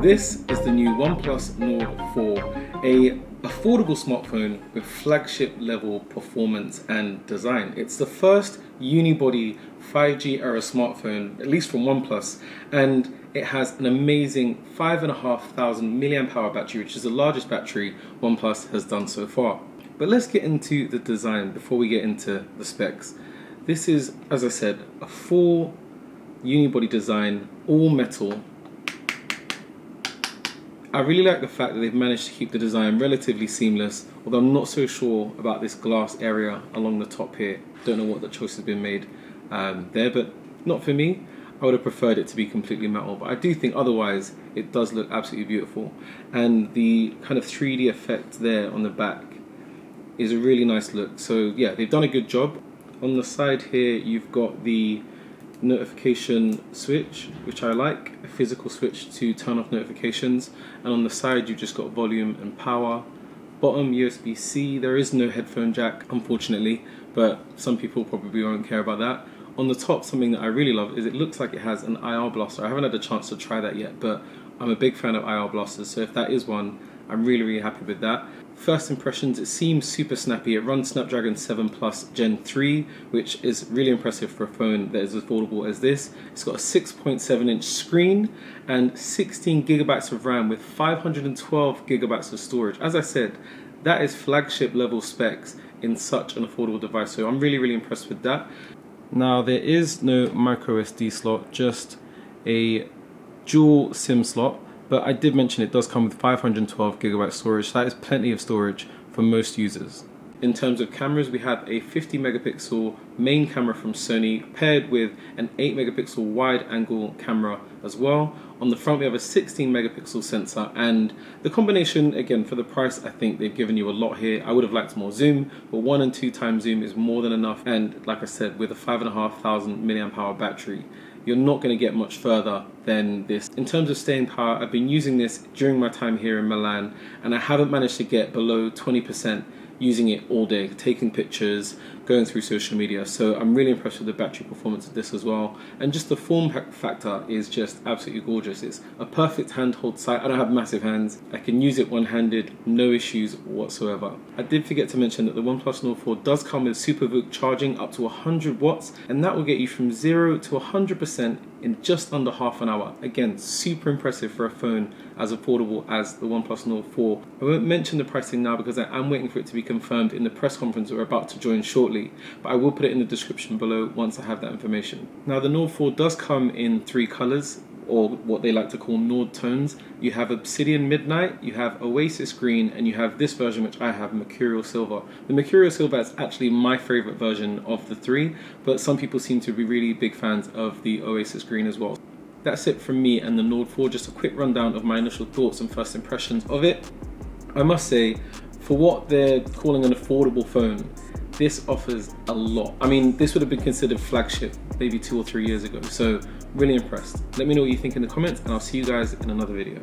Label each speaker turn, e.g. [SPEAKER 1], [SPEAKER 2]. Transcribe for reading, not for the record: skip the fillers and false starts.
[SPEAKER 1] This is the new OnePlus Nord 4, a affordable smartphone with flagship level performance and design. It's the first unibody 5G era smartphone, at least from OnePlus, and it has an amazing 5,500 mAh battery, which is the largest battery OnePlus has done so far. But let's get into the design before we get into the specs. This is, as I said, a full unibody design, all metal. I really like the fact that they've managed to keep the design relatively seamless, although I'm not so sure about this glass area along the top here. Don't know what the choice has been made there, but not for me. I would have preferred it to be completely metal, but I do think otherwise it does look absolutely beautiful. And the kind of 3D effect there on the back is a really nice look. So yeah, they've done a good job. On the side here, you've got the notification switch, which I like, a physical switch to turn off notifications, and on the side you've just got volume and power. Bottom USB-C, there is no headphone jack unfortunately, but some people probably won't care about that. On the top, something that I really love is it looks like it has an IR blaster. I haven't had a chance to try that yet, but I'm a big fan of IR blasters, so if that is one, I'm really happy with that. First impressions, it seems super snappy. It runs Snapdragon 7 Plus Gen 3, which is really impressive for a phone that is as affordable as this. It's got a 6.7-inch screen and 16 gigabytes of RAM with 512 gigabytes of storage. As I said, that is flagship level specs in such an affordable device, so I'm really impressed with that. Now, there is no micro SD slot, just a dual SIM slot. But I did mention it does come with 512 gigabyte storage, so that is plenty of storage for most users. In terms of cameras, we have a 50 megapixel main camera from Sony paired with an 8 megapixel wide angle camera as well. On the front we have a 16 megapixel sensor, and the combination, again, for the price, I think they've given you a lot here. I would have liked more zoom, but 1 and 2 times zoom is more than enough, and like I said, with a 5,500 mAh battery, you're not going to get much further than this. In terms of staying power, I've been using this during my time here in Milan, and I haven't managed to get below 20% using it all day, taking pictures, going through social media. So I'm really impressed with the battery performance of this as well. And just the form factor is just absolutely gorgeous. It's a perfect handhold size. I don't have massive hands. I can use it one-handed, no issues whatsoever. I did forget to mention that the OnePlus Nord 4 does come with SuperVOOC charging up to 100 watts, and that will get you from 0 to 100% in just under half an hour. Again, super impressive for a phone as affordable as the OnePlus Nord 4. I won't mention the pricing now because I am waiting for it to be confirmed in the press conference we're about to join shortly, but I will put it in the description below once I have that information. Now, the Nord 4 does come in 3 colors, or what they like to call Nord tones. You have Obsidian Midnight, you have Oasis Green, and you have this version which I have, Mercurial Silver. The Mercurial Silver is actually my favorite version of the 3, but some people seem to be really big fans of the Oasis Green as well. That's it from me and the Nord 4, just a quick rundown of my initial thoughts and first impressions of it. I must say, for what they're calling an affordable phone, this offers a lot. I mean, this would have been considered flagship maybe 2 or 3 years ago, so really impressed. Let me know what you think in the comments, and I'll see you guys in another video.